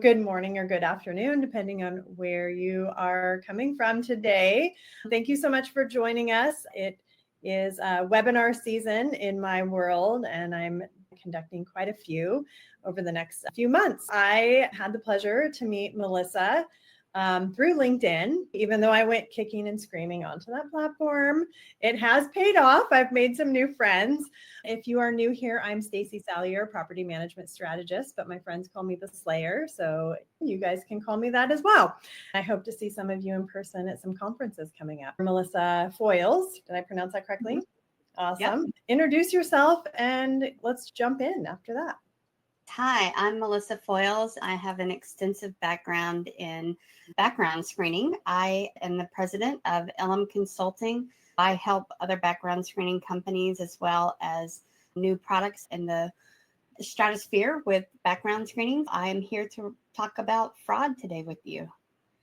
Good morning or good afternoon, depending on where you are coming from today. Thank you so much for joining us. It is webinar season in my world, and I'm conducting quite a few over the next few months. I had the pleasure to meet Melissa through LinkedIn. Even though I went kicking and screaming onto that platform, it has paid off. I've made some new friends. If you are new here, I'm Stacey Salyer, Property Management Strategist, but my friends call me the Slayer, so you guys can call me that as well. I hope to see some of you in person at some conferences coming up. Melissa Foyles, did I pronounce that correctly? Mm-hmm. Awesome. Yep. Introduce yourself and let's jump in after that. Hi, I'm Melissa Foyles. I have an extensive background in background screening. I am the president of ILYM Consulting. I help other background screening companies as well as new products in the stratosphere with background screening. I am here to talk about fraud today with you.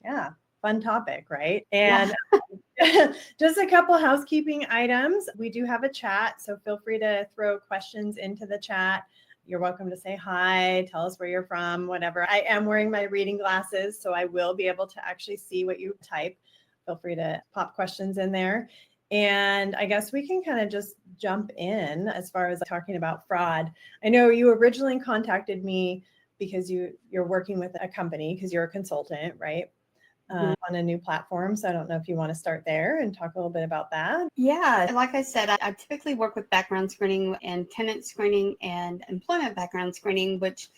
Yeah, fun topic, right? And just a couple housekeeping items. We do have a chat, so feel free to throw questions into the chat. You're welcome to say hi, tell us where you're from, whatever. I am wearing my reading glasses, so I will be able to actually see what you type. Feel free to pop questions in there. And I guess we can kind of just jump in as far as talking about fraud. I know you originally contacted me because you're working with a company because you're a consultant, right? On a new platform. So I don't know if you want to start there and talk a little bit about that. Yeah, like I said, I typically work with background screening and tenant screening and employment background screening, which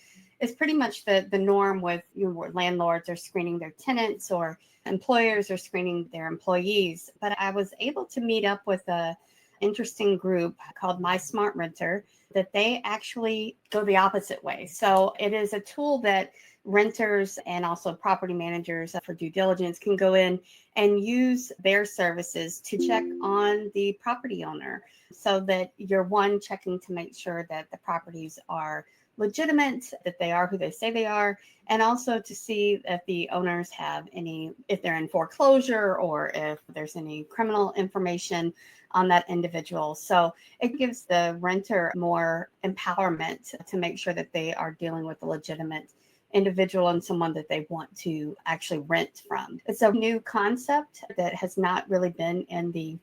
is pretty much the norm with landlords are screening their tenants or employers are screening their employees. But I was able to meet up with a interesting group called My Smart Renter that they actually go the opposite way. So it is a tool that renters and also property managers for due diligence can go in and use their services to check on the property owner so that you're checking to make sure that the properties are legitimate, that they are who they say they are, and also to see if the owners have if they're in foreclosure or if there's any criminal information on that individual. So it gives the renter more empowerment to make sure that they are dealing with a legitimate individual and someone that they want to actually rent from. It's a new concept that has not really been in the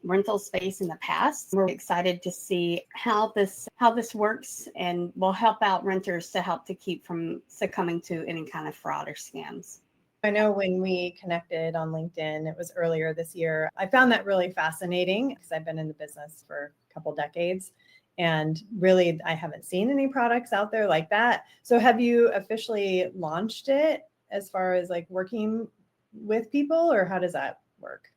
rental space in the past. We're excited to see how this works and will help out renters to help to keep from succumbing to any kind of fraud or scams. I know when we connected on LinkedIn, it was earlier this year. I found that really fascinating because I've been in the business for a couple decades. And really, I haven't seen any products out there like that. So have you officially launched it as far as like working with people, or how does that work?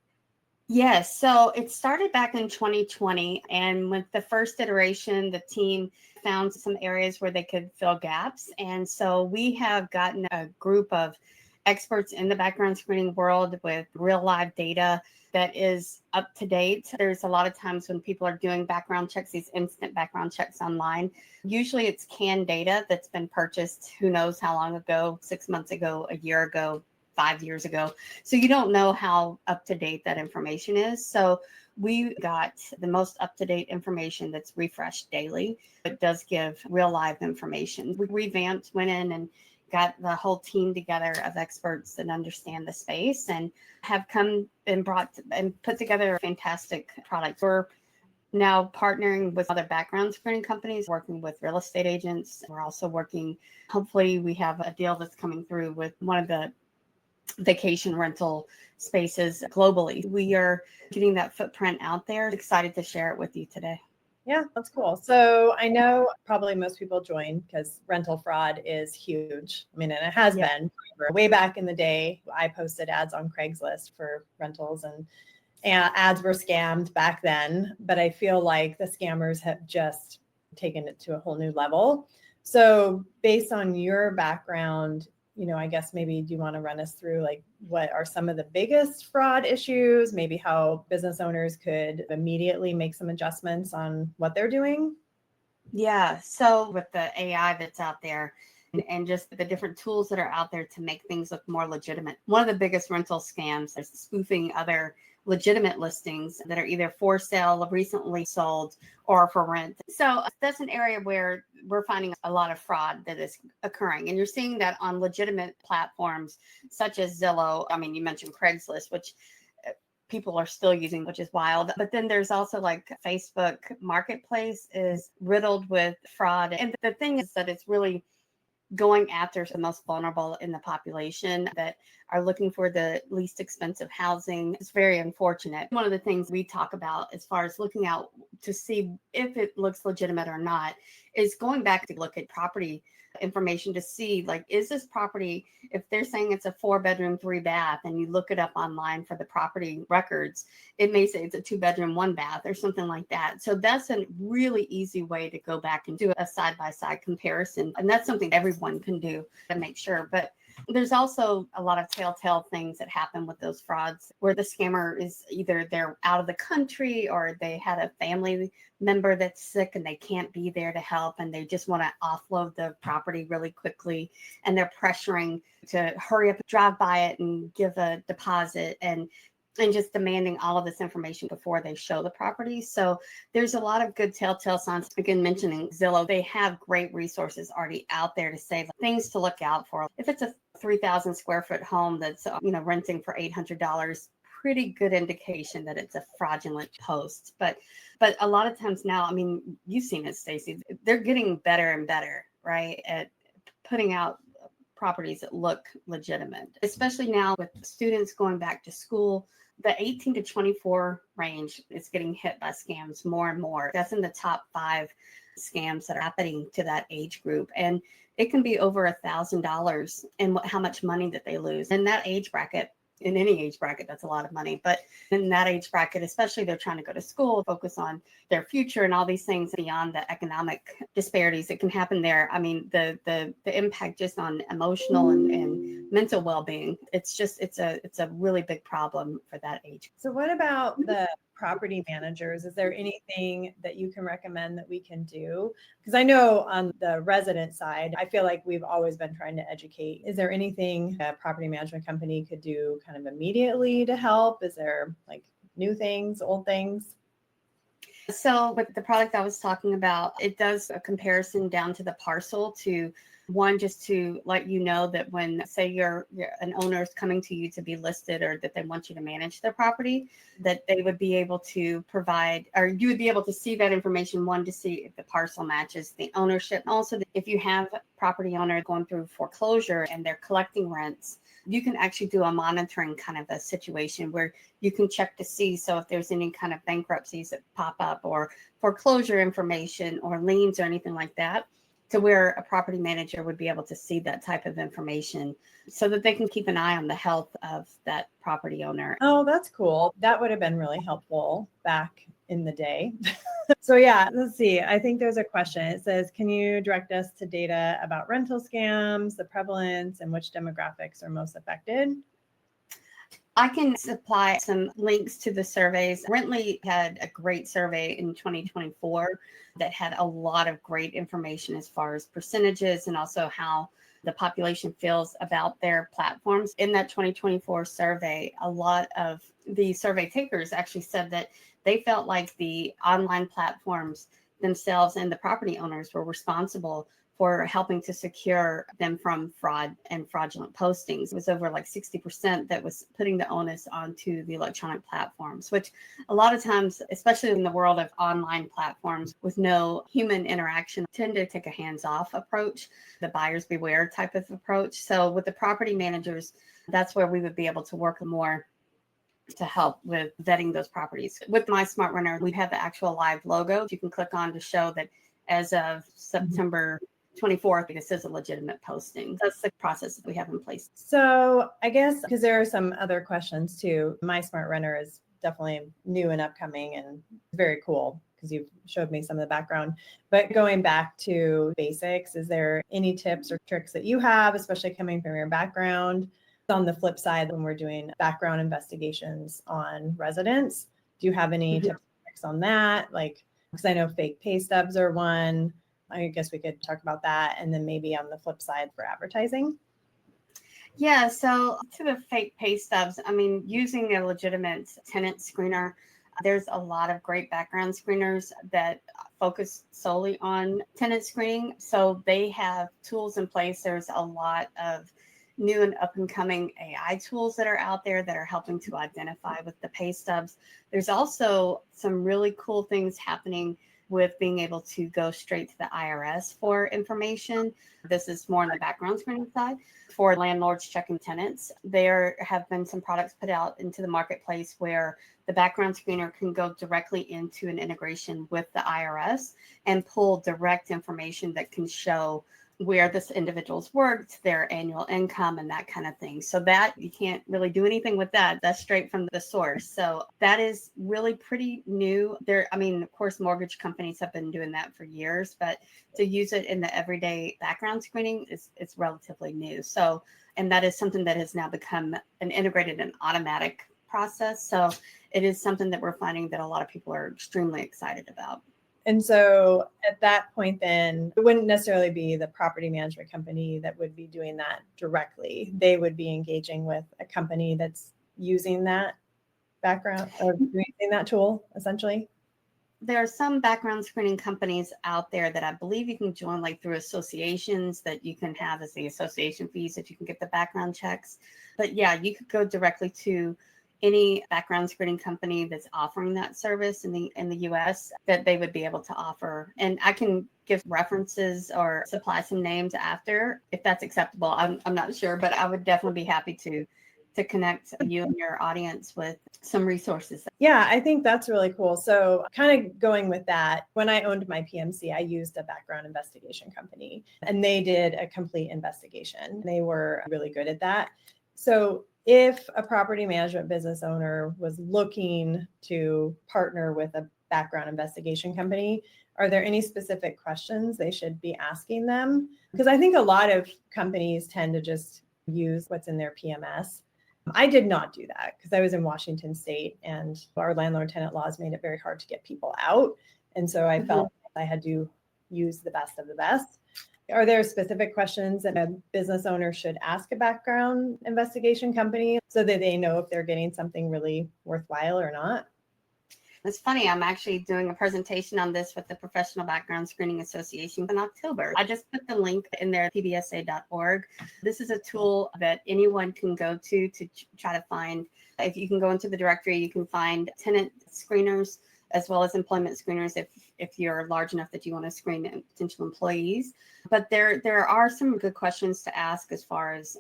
Yes. So it started back in 2020. And with the first iteration, the team found some areas where they could fill gaps. And so we have gotten a group of experts in the background screening world with real live data that is up to date. There's a lot of times when people are doing background checks, these instant background checks online. Usually it's canned data that's been purchased who knows how long ago, 6 months ago, a year ago, 5 years ago. So you don't know how up to date that information is. So we got the most up-to-date information that's refreshed daily. It does give real live information. We revamped, went in and got the whole team together of experts that understand the space and have come and brought and put together a fantastic product. We're now partnering with other background screening companies, working with real estate agents. We're also working, hopefully we have a deal that's coming through with one of the vacation rental spaces globally. We are getting that footprint out there. Excited to share it with you today. Yeah, that's cool. So I know probably most people join because rental fraud is huge. I mean, and it has been forever. Way back in the day, I posted ads on Craigslist for rentals and ads were scammed back then. But I feel like the scammers have just taken it to a whole new level. So based on your background, I guess maybe do you want to run us through like what are some of the biggest fraud issues, maybe how business owners could immediately make some adjustments on what they're doing? Yeah. So with the AI that's out there and just the different tools that are out there to make things look more legitimate, one of the biggest rental scams is spoofing other legitimate listings that are either for sale, recently sold, or for rent. So that's an area where we're finding a lot of fraud that is occurring. And you're seeing that on legitimate platforms such as Zillow. I mean, you mentioned Craigslist, which people are still using, which is wild. But then there's also like Facebook Marketplace is riddled with fraud. And the thing is that it's really going after the most vulnerable in the population that are looking for the least expensive housing. It's very unfortunate. One of the things we talk about as far as looking out to see if it looks legitimate or not is going back to look at property information to see, like, is this property, if they're saying it's a 4-bedroom, 3-bath, and you look it up online for the property records, it may say it's a 2-bedroom, 1-bath or something like that. So that's a really easy way to go back and do a side-by-side comparison. And that's something everyone can do to make sure. But there's also a lot of telltale things that happen with those frauds where the scammer is either they're out of the country or they had a family member that's sick and they can't be there to help and they just want to offload the property really quickly, and they're pressuring to hurry up, drive by it and give a deposit and just demanding all of this information before they show the property. So there's a lot of good telltale signs. Again, mentioning Zillow, they have great resources already out there to say things to look out for. If it's a 3,000 square foot home that's renting for $800, pretty good indication that it's a fraudulent post. But a lot of times now, I mean, you've seen it, Stacey, they're getting better and better, right, at putting out properties that look legitimate, especially now with students going back to school. The 18 to 24 range is getting hit by scams more and more. That's in the top 5 scams that are happening to that age group. And it can be over $1,000 and how much money that they lose in that age bracket. In any age bracket, that's a lot of money. But in that age bracket, especially, they're trying to go to school, focus on their future and all these things beyond the economic disparities that can happen there. I mean, the impact just on emotional and mental well-being, it's a really big problem for that age. So what about the property managers? Is there anything that you can recommend that we can do? Because I know on the resident side, I feel like we've always been trying to educate. Is there anything a property management company could do kind of immediately to help? Is there like new things, old things? So with the product I was talking about, it does a comparison down to the parcel to one, just to let you know that when, say, you're an owner is coming to you to be listed or that they want you to manage their property, that they would be able to provide, or you would be able to see that information, one, to see if the parcel matches the ownership. Also, if you have a property owner going through foreclosure and they're collecting rents, you can actually do a monitoring kind of a situation where you can check to see. So if there's any kind of bankruptcies that pop up or foreclosure information or liens or anything like that, to where a property manager would be able to see that type of information so that they can keep an eye on the health of that property owner. Oh, that's cool. That would have been really helpful back in the day. So yeah, let's see. I think there's a question. It says, can you direct us to data about rental scams, the prevalence, and which demographics are most affected? I can supply some links to the surveys. Rently had a great survey in 2024 that had a lot of great information as far as percentages and also how the population feels about their platforms. In that 2024 survey, a lot of the survey takers actually said that they felt like the online platforms themselves and the property owners were responsible for helping to secure them from fraud and fraudulent postings. It was over like 60% that was putting the onus onto the electronic platforms, which a lot of times, especially in the world of online platforms with no human interaction, tend to take a hands-off approach, the buyers beware type of approach. So with the property managers, that's where we would be able to work more to help with vetting those properties. With My Smart Renter, we have the actual live logo you can click on to show that as of September 24th, this is a legitimate posting. That's the process that we have in place. So I guess, because there are some other questions too, My Smart Renter is definitely new and upcoming and very cool because you've showed me some of the background. But going back to basics, is there any tips or tricks that you have, especially coming from your background? On the flip side, when we're doing background investigations on residents, do you have any tips and tricks on that? Like, because I know fake pay stubs are one. I guess we could talk about that. And then maybe on the flip side for advertising. Yeah, so to the fake pay stubs, I mean, using a legitimate tenant screener, there's a lot of great background screeners that focus solely on tenant screening. So they have tools in place. There's a lot of new and up and coming AI tools that are out there that are helping to identify with the pay stubs. There's also some really cool things happening with being able to go straight to the IRS for information. This is more on the background screening side for landlords checking tenants. There have been some products put out into the marketplace where the background screener can go directly into an integration with the IRS and pull direct information that can show where this individual's worked, their annual income, and that kind of thing. So that you can't really do anything with that. That's straight from the source. So that is really pretty new. I mean, of course, mortgage companies have been doing that for years, but to use it in the everyday background screening is relatively new. So, and that is something that has now become an integrated and automatic process. So it is something that we're finding that a lot of people are extremely excited about. And so at that point, then it wouldn't necessarily be the property management company that would be doing that directly. They would be engaging with a company that's using that background or using that tool, essentially. There are some background screening companies out there that I believe you can join like through associations that you can have as the association fees that you can get the background checks. But yeah, you could go directly to any background screening company that's offering that service in the US that they would be able to offer. And I can give references or supply some names after if that's acceptable. I'm not sure, but I would definitely be happy to connect you and your audience with some resources. Yeah, I think that's really cool. So kind of going with that, when I owned my PMC, I used a background investigation company and they did a complete investigation. They were really good at that. So if a property management business owner was looking to partner with a background investigation company, are there any specific questions they should be asking them? Because I think a lot of companies tend to just use what's in their PMS. I did not do that because I was in Washington State and our landlord tenant laws made it very hard to get people out. And so I felt I had to use the best of the best. Are there specific questions that a business owner should ask a background investigation company so that they know if they're getting something really worthwhile or not? It's funny, I'm actually doing a presentation on this with the Professional Background Screening Association in October. I just put the link in there, pbsa.org. This is a tool that anyone can go to try to find. If you can go into the directory, you can find tenant screeners as well as employment screeners if you're large enough that you want to screen potential employees. But there are some good questions to ask as far as,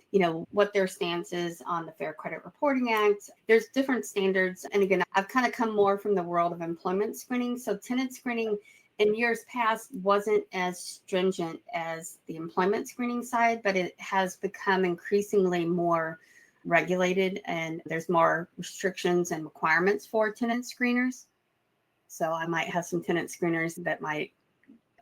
what their stance is on the Fair Credit Reporting Act. There's different standards. And again, I've kind of come more from the world of employment screening. So tenant screening in years past wasn't as stringent as the employment screening side, but it has become increasingly more regulated and there's more restrictions and requirements for tenant screeners. So I might have some tenant screeners that might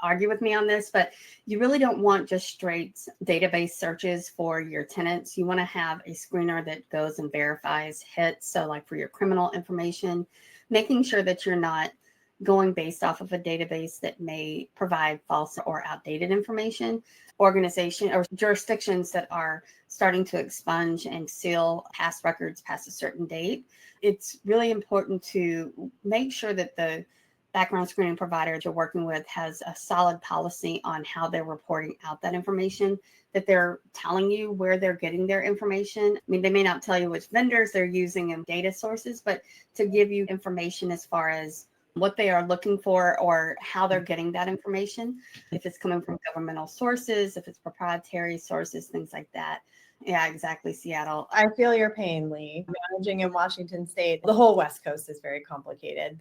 argue with me on this, but you really don't want just straight database searches for your tenants. You want to have a screener that goes and verifies hits. So like for your criminal information, making sure that you're not going based off of a database that may provide false or outdated information. Organization or jurisdictions that are starting to expunge and seal past records past a certain date. It's really important to make sure that the background screening provider you're working with has a solid policy on how they're reporting out that information, that they're telling you where they're getting their information. I mean, they may not tell you which vendors they're using and data sources, but to give you information as far as what they are looking for or how they're getting that information, if it's coming from governmental sources, if it's proprietary sources, things like that. Yeah, exactly, Seattle. I feel your pain, Lee. Managing in Washington State, the whole West Coast is very complicated.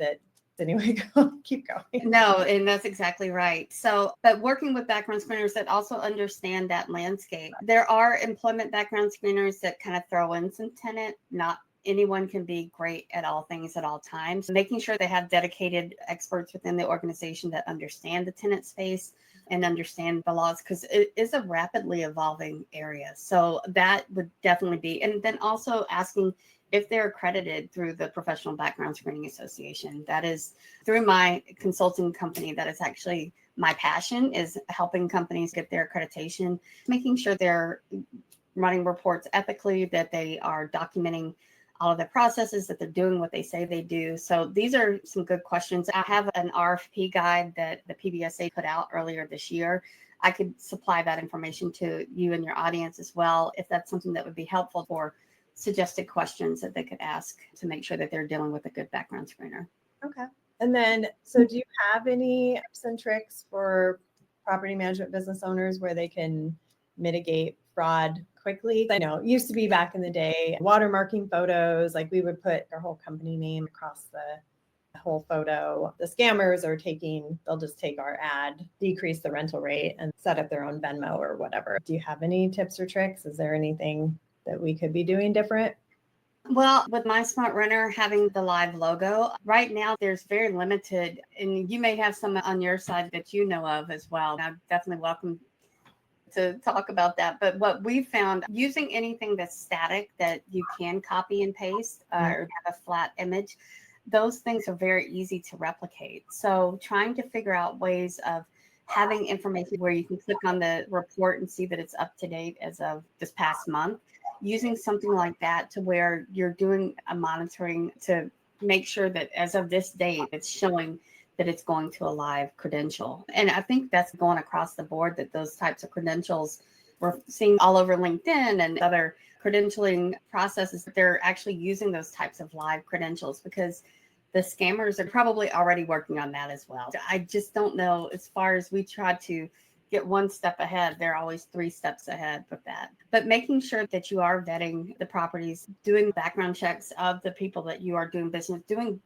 Anyway, keep going. No, and that's exactly right. So, but working with background screeners that also understand that landscape, there are employment background screeners that kind of throw in some tenant. Not anyone can be great at all things at all times. Making sure they have dedicated experts within the organization that understand the tenant space and understand the laws, because it is a rapidly evolving area. So that would definitely be, and then also asking if they're accredited through the Professional Background Screening Association. That is through my consulting company. That is actually my passion, is helping companies get their accreditation, making sure they're running reports ethically, that they are documenting all of their processes, that they're doing what they say they do. So these are some good questions. I have an RFP guide that the PBSA put out earlier this year. I could supply that information to you and your audience as well, if that's something that would be helpful for suggested questions that they could ask to make sure that they're dealing with a good background screener. Okay. And then, so do you have any tips and tricks for property management business owners where they can mitigate fraud quickly? I know it used to be back in the day, watermarking photos, like we would put our whole company name across the whole photo. The scammers are they'll just take our ad, decrease the rental rate, and set up their own Venmo or whatever. Do you have any tips or tricks? Is there anything that we could be doing different? Well, with My Smart Renter having the live logo, right now there's very limited, and you may have some on your side that you know of as well. I'm definitely welcome to talk about that. But what we found, using anything that's static that you can copy and paste or have a flat image, those things are very easy to replicate. So trying to figure out ways of having information where you can click on the report and see that it's up to date as of this past month, using something like that to where you're doing a monitoring to make sure that as of this date, it's showing that it's going to a live credential. And I think that's going across the board, that those types of credentials we're seeing all over LinkedIn and other credentialing processes, that they're actually using those types of live credentials, because the scammers are probably already working on that as well. I just don't know, as far as we try to get one step ahead, they're always 3 steps ahead with that. But making sure that you are vetting the properties, doing background checks of the people that you are doing business, doing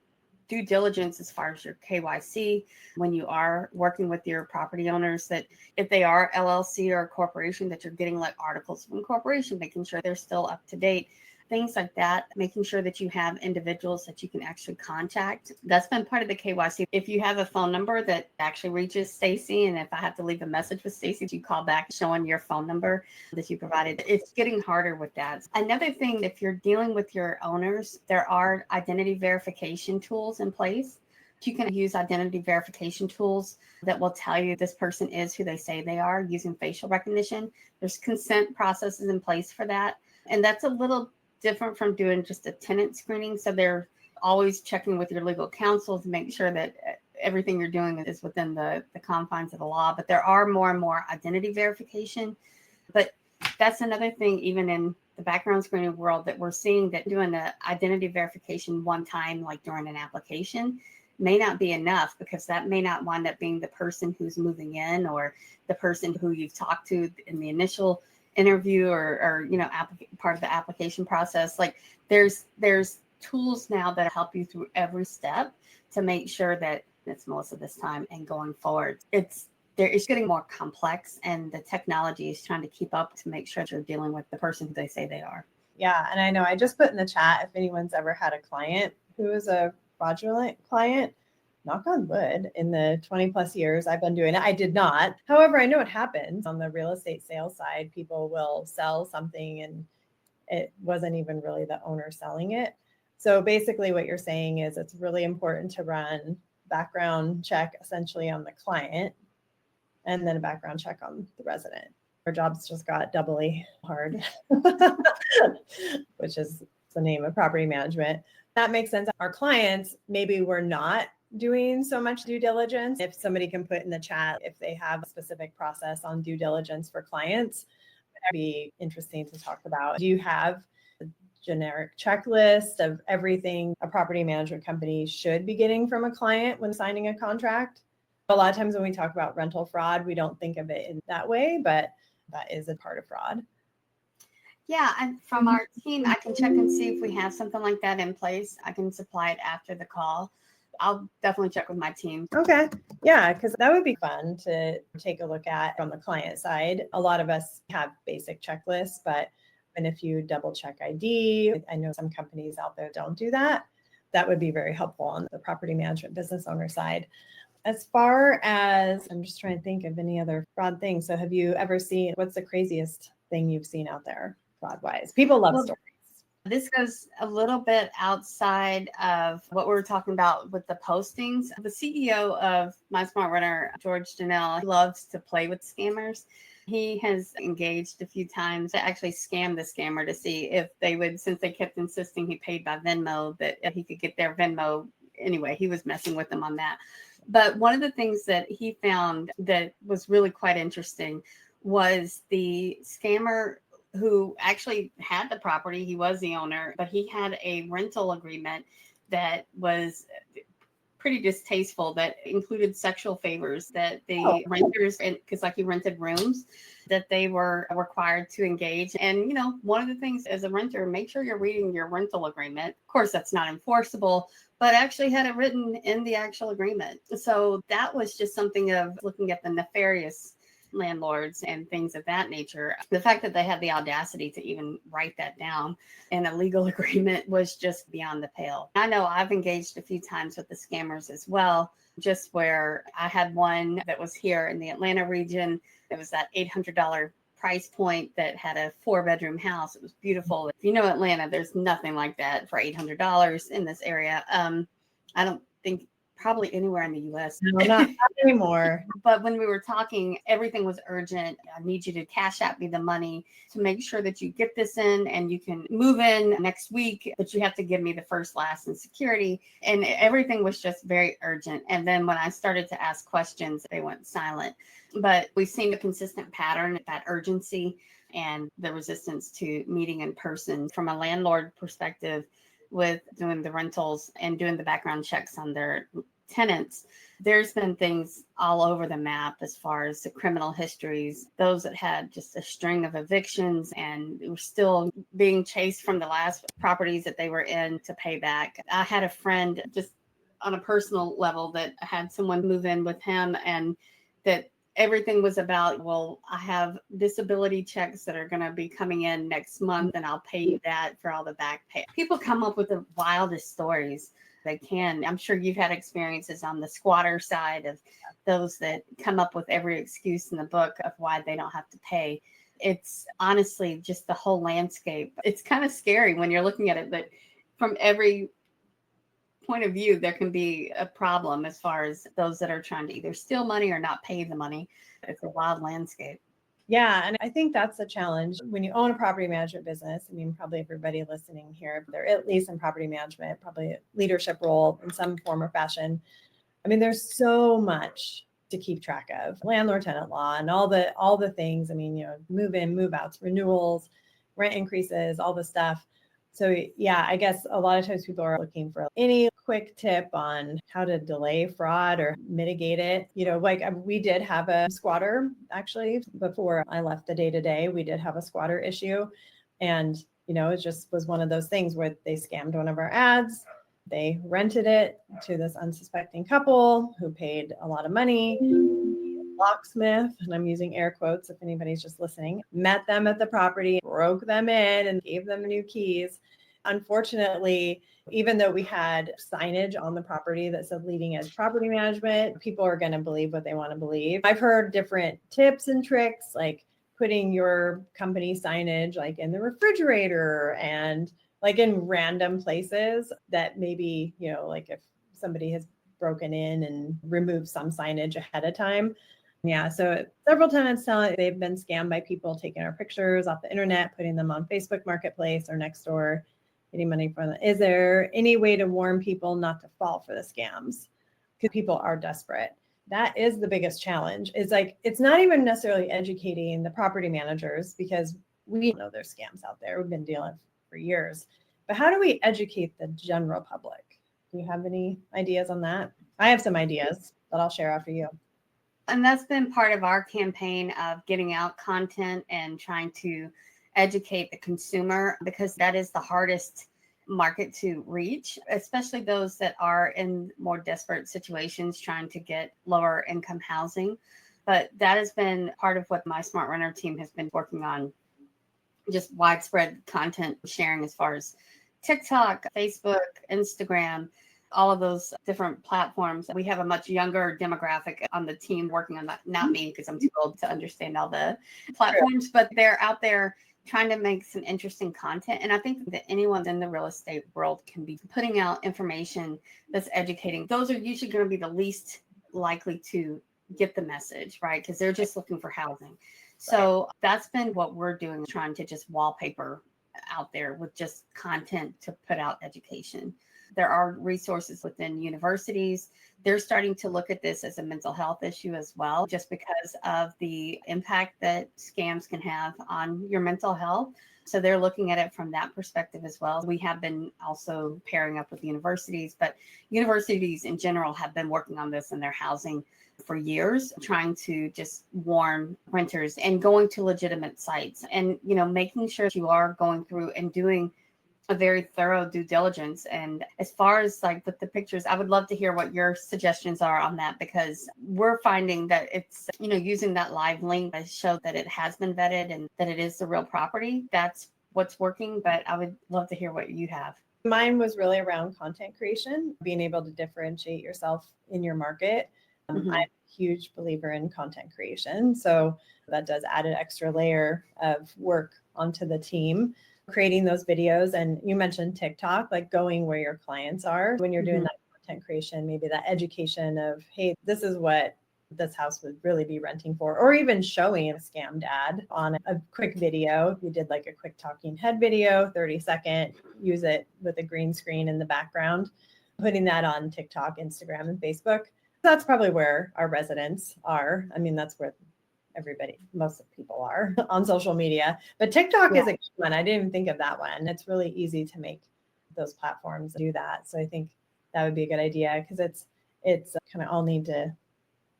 due diligence as far as your KYC when you are working with your property owners, that if they are LLC or a corporation, that you're getting like articles of incorporation, making sure they're still up to date. Things like that, making sure that you have individuals that you can actually contact. That's been part of the KYC. If you have a phone number that actually reaches Stacey, and if I have to leave a message with Stacey, you call back showing your phone number that you provided. It's getting harder with that. Another thing, if you're dealing with your owners, there are identity verification tools in place. You can use identity verification tools that will tell you this person is who they say they are using facial recognition. There's consent processes in place for that. And that's a little different from doing just a tenant screening. So they're always checking with your legal counsel to make sure that everything you're doing is within the confines of the law. But there are more and more identity verification. But that's another thing, even in the background screening world, that we're seeing that doing the identity verification one time, like during an application, may not be enough, because that may not wind up being the person who's moving in or the person who you've talked to in the initial interview or part of the application process. Like there's tools now that help you through every step to make sure that it's Melissa this time and going forward. It's getting more complex, and the technology is trying to keep up to make sure you're dealing with the person who they say they are. Yeah. And I know I just put in the chat, if anyone's ever had a client who is a fraudulent client, knock on wood, in the 20 plus years I've been doing it, I did not. However, I know it happens on the real estate sales side. People will sell something and it wasn't even really the owner selling it. So basically what you're saying is it's really important to run background check essentially on the client and then a background check on the resident. Our jobs just got doubly hard, which is the name of property management. That makes sense. Our clients, maybe we're not doing so much due diligence. If somebody can put in the chat if they have a specific process on due diligence for clients, that'd be interesting to talk about. Do you have a generic checklist of everything a property management company should be getting from a client when signing a contract? A lot of times when we talk about rental fraud, we don't think of it in that way, but that is a part of fraud. Yeah, and from our team, I can check and see if we have something like that in place. I can supply it after the call. I'll definitely check with my team. Okay. Yeah, because that would be fun to take a look at from the client side. A lot of us have basic checklists, but if you double check ID, I know some companies out there don't do that. That would be very helpful on the property management business owner side. As far as, I'm just trying to think of any other fraud things. So have you ever seen, what's the craziest thing you've seen out there fraud wise? People love stories. This goes a little bit outside of what we were talking about with the postings. The CEO of My Smart Runner, George Janelle, loves to play with scammers. He has engaged a few times to actually scam the scammer to see if they would, since they kept insisting he paid by Venmo, that he could get their Venmo. Anyway, he was messing with them on that. But one of the things that he found that was really quite interesting was the scammer who actually had the property. He was the owner, but he had a rental agreement that was pretty distasteful, that included sexual favors that the renters, because like he rented rooms, that they were required to engage. And, one of the things as a renter, make sure you're reading your rental agreement. Of course, that's not enforceable, but actually had it written in the actual agreement. So that was just something of looking at the nefarious landlords and things of that nature. The fact that they had the audacity to even write that down in a legal agreement was just beyond the pale. I know I've engaged a few times with the scammers as well, just where I had one that was here in the Atlanta region. It was that $800 price point that had a 4-bedroom house. It was beautiful. If you know Atlanta, there's nothing like that for $800 in this area. I don't think probably anywhere in the US. No, not anymore. But when we were talking, everything was urgent. I need you to cash out me the money to make sure that you get this in and you can move in next week, but you have to give me the first, last, and security. And everything was just very urgent. And then when I started to ask questions, they went silent. But we've seen a consistent pattern, that urgency and the resistance to meeting in person. From a landlord perspective, with doing the rentals and doing the background checks on their tenants, there's been things all over the map as far as the criminal histories, those that had just a string of evictions and were still being chased from the last properties that they were in to pay back. I had a friend, just on a personal level, that had someone move in with him, and that everything was about, well, I have disability checks that are going to be coming in next month and I'll pay you that for all the back pay. People come up with the wildest stories they can. I'm sure you've had experiences on the squatter side of those that come up with every excuse in the book of why they don't have to pay. It's honestly just the whole landscape. It's kind of scary when you're looking at it, but from every point of view, there can be a problem as far as those that are trying to either steal money or not pay the money. It's a wild landscape. Yeah. And I think that's the challenge when you own a property management business. I mean, probably everybody listening here, they're at least in property management, probably a leadership role in some form or fashion. I mean, there's so much to keep track of, landlord tenant law and all the things. I mean, move in, move outs, renewals, rent increases, all the stuff. So yeah, I guess a lot of times people are looking for any quick tip on how to delay fraud or mitigate it. Like we did have a squatter, actually, before I left the day-to-day, we did have a squatter issue. And, it just was one of those things where they scammed one of our ads. They rented it to this unsuspecting couple who paid a lot of money. Locksmith, and I'm using air quotes if anybody's just listening, met them at the property, broke them in and gave them new keys. Unfortunately, even though we had signage on the property that said leading edge property management, people are going to believe what they want to believe. I've heard different tips and tricks, like putting your company signage like in the refrigerator and like in random places that maybe, like if somebody has broken in and removed some signage ahead of time. Yeah, so several tenants tell they've been scammed by people taking our pictures off the internet, putting them on Facebook Marketplace or Nextdoor, getting money from them. Is there any way to warn people not to fall for the scams? Because people are desperate. That is the biggest challenge. It's not even necessarily educating the property managers, because we know there's scams out there. We've been dealing for years. But how do we educate the general public? Do you have any ideas on that? I have some ideas that I'll share after you. And that's been part of our campaign of getting out content and trying to educate the consumer, because that is the hardest market to reach, especially those that are in more desperate situations trying to get lower income housing. But that has been part of what my Smart Runner team has been working on, just widespread content sharing as far as TikTok, Facebook, Instagram, all of those different platforms. We have a much younger demographic on the team working on that, not me, because I'm too old to understand all the platforms, but they're out there trying to make some interesting content. And I think that anyone in the real estate world can be putting out information that's educating. Those are usually going to be the least likely to get the message, right? Because they're just looking for housing. So that's been what we're doing, trying to just wallpaper out there with just content to put out education. There are resources within universities. They're starting to look at this as a mental health issue as well, just because of the impact that scams can have on your mental health. So they're looking at it from that perspective as well. We have been also pairing up with universities, but universities in general have been working on this in their housing for years, trying to just warn renters and going to legitimate sites and, making sure you are going through and doing a very thorough due diligence. And as far as like with the pictures, I would love to hear what your suggestions are on that, because we're finding that it's, using that live link to show that it has been vetted and that it is the real property. That's what's working. But I would love to hear what you have. Mine was really around content creation, being able to differentiate yourself in your market. I'm a huge believer in content creation. So that does add an extra layer of work onto the team, creating those videos. And you mentioned TikTok, like going where your clients are when you're doing that content creation, maybe that education of, hey, this is what this house would really be renting for, or even showing a scammed ad on a quick video. If you did like a quick talking head video, 30-second, use it with a green screen in the background, putting that on TikTok, Instagram, and Facebook. That's probably where our residents are. I mean, that's where most people are on social media. But TikTok is a good one. I didn't even think of that one. It's really easy to make those platforms do that. So I think that would be a good idea, because it's kind of all need to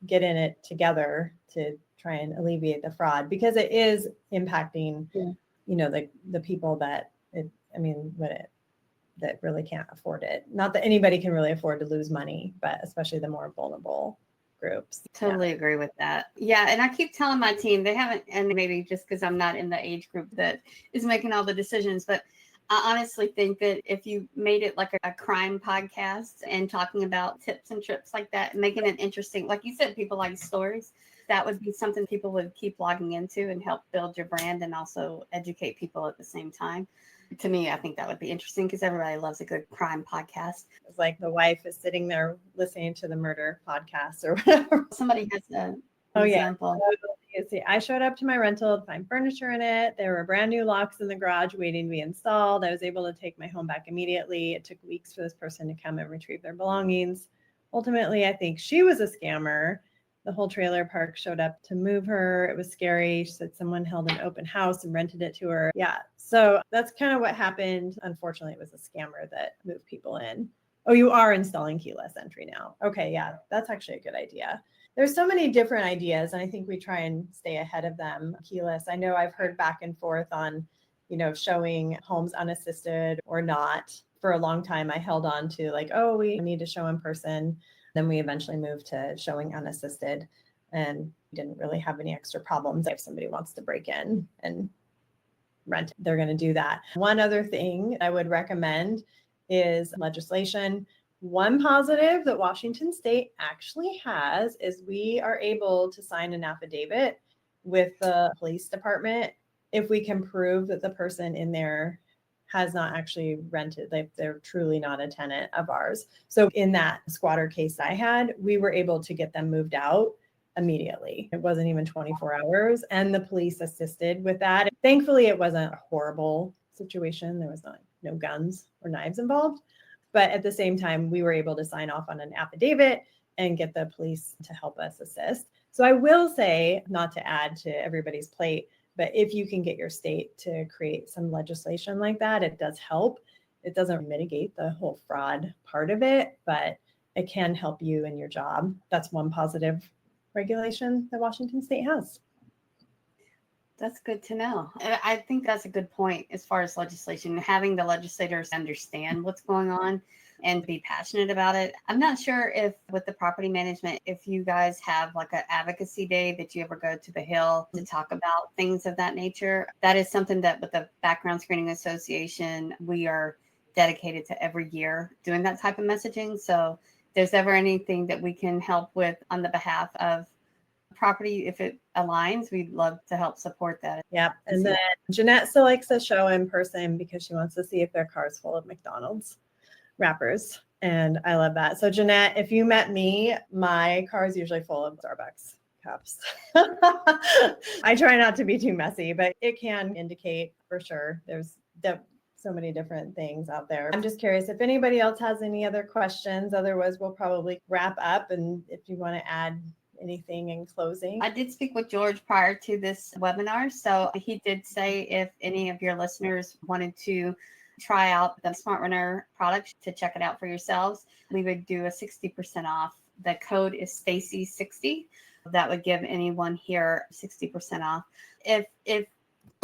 get in it together to try and alleviate the fraud, because it is impacting, the people that that really can't afford it. Not that anybody can really afford to lose money, but especially the more vulnerable groups. Totally agree with that. Yeah. And I keep telling my team, they haven't, and maybe just because I'm not in the age group that is making all the decisions, but I honestly think that if you made it like a crime podcast and talking about tips and trips like that, and making it interesting, like you said, people like stories, that would be something people would keep logging into and help build your brand and also educate people at the same time. To me, I think that would be interesting, because everybody loves a good crime podcast. It's like the wife is sitting there listening to the murder podcast or whatever. Somebody has an example. You see, I showed up to my rental to find furniture in it. There were brand new locks in the garage waiting to be installed. I was able to take my home back immediately. It took weeks for this person to come and retrieve their belongings. Ultimately, I think she was a scammer. The whole trailer park showed up to move her. It was scary. She said someone held an open house and rented it to her. Yeah. So that's kind of what happened. Unfortunately, it was a scammer that moved people in. Oh, you are installing keyless entry now. Okay. Yeah. That's actually a good idea. There's so many different ideas, and I think we try and stay ahead of them. Keyless. I know I've heard back and forth on, showing homes unassisted or not. For a long time, I held on to like, oh, we need to show in person. Then we eventually moved to showing unassisted, and didn't really have any extra problems. If somebody wants to break in and rent, they're going to do that. One other thing I would recommend is legislation. One positive that Washington State actually has is we are able to sign an affidavit with the police department if we can prove that the person in there has not actually rented, like they're truly not a tenant of ours. So in that squatter case I had, we were able to get them moved out immediately. It wasn't even 24 hours, and the police assisted with that. Thankfully, it wasn't a horrible situation. There was no guns or knives involved. But at the same time, we were able to sign off on an affidavit and get the police to help us assist. So I will say, not to add to everybody's plate, but if you can get your state to create some legislation like that, it does help. It doesn't mitigate the whole fraud part of it, but it can help you in your job. That's one positive regulation that Washington State has. That's good to know. And I think that's a good point as far as legislation, having the legislators understand what's going on and be passionate about it. I'm not sure if with the property management, if you guys have like an advocacy day that you ever go to the Hill to talk about things of that nature. That is something that with the Background Screening Association, we are dedicated to every year doing that type of messaging. So if there's ever anything that we can help with on the behalf of property, if it aligns, we'd love to help support that. Yep. And then Jeanette still likes to show in person because she wants to see if their car's full of McDonald's wrappers. And I love that. So Jeanette, if you met me, my car is usually full of Starbucks cups. I try not to be too messy, but it can indicate for sure. There's so many different things out there. I'm just curious if anybody else has any other questions. Otherwise, we'll probably wrap up. And if you want to add anything in closing. I did speak with George prior to this webinar. So he did say if any of your listeners wanted to try out the Smart Runner product to check it out for yourselves, we would do a 60% off. The code is Stacey60. That would give anyone here 60% off. If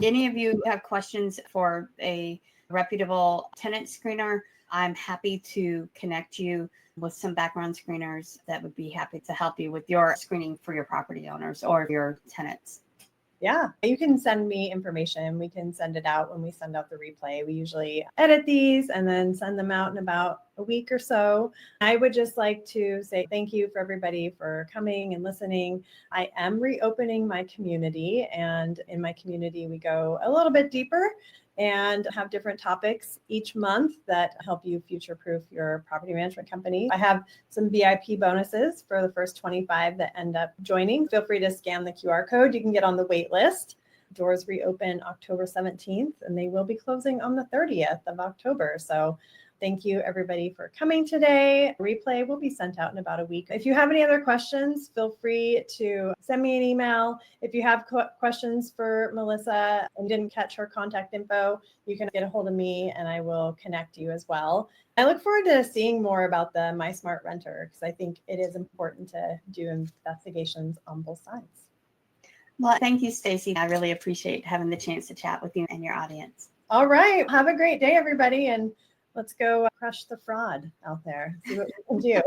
any of you have questions for a reputable tenant screener, I'm happy to connect you with some background screeners that would be happy to help you with your screening for your property owners or your tenants. Yeah, you can send me information. We can send it out when we send out the replay. We usually edit these and then send them out in about a week or so. I would just like to say thank you for everybody for coming and listening. I am reopening my community, and in my community, we go a little bit deeper and have different topics each month that help you future-proof your property management company. I have some VIP bonuses for the first 25 that end up joining. Feel free to scan the QR code. You can get on the wait list. Doors reopen October 17th, and they will be closing on the 30th of October. So thank you, everybody, for coming today. Replay will be sent out in about a week. If you have any other questions, feel free to send me an email. If you have questions for Melissa and didn't catch her contact info, you can get a hold of me and I will connect you as well. I look forward to seeing more about the My Smart Renter because I think it is important to do investigations on both sides. Well, thank you, Stacey. I really appreciate having the chance to chat with you and your audience. All right. Have a great day, everybody. And let's go crush the fraud out there. See what we can do.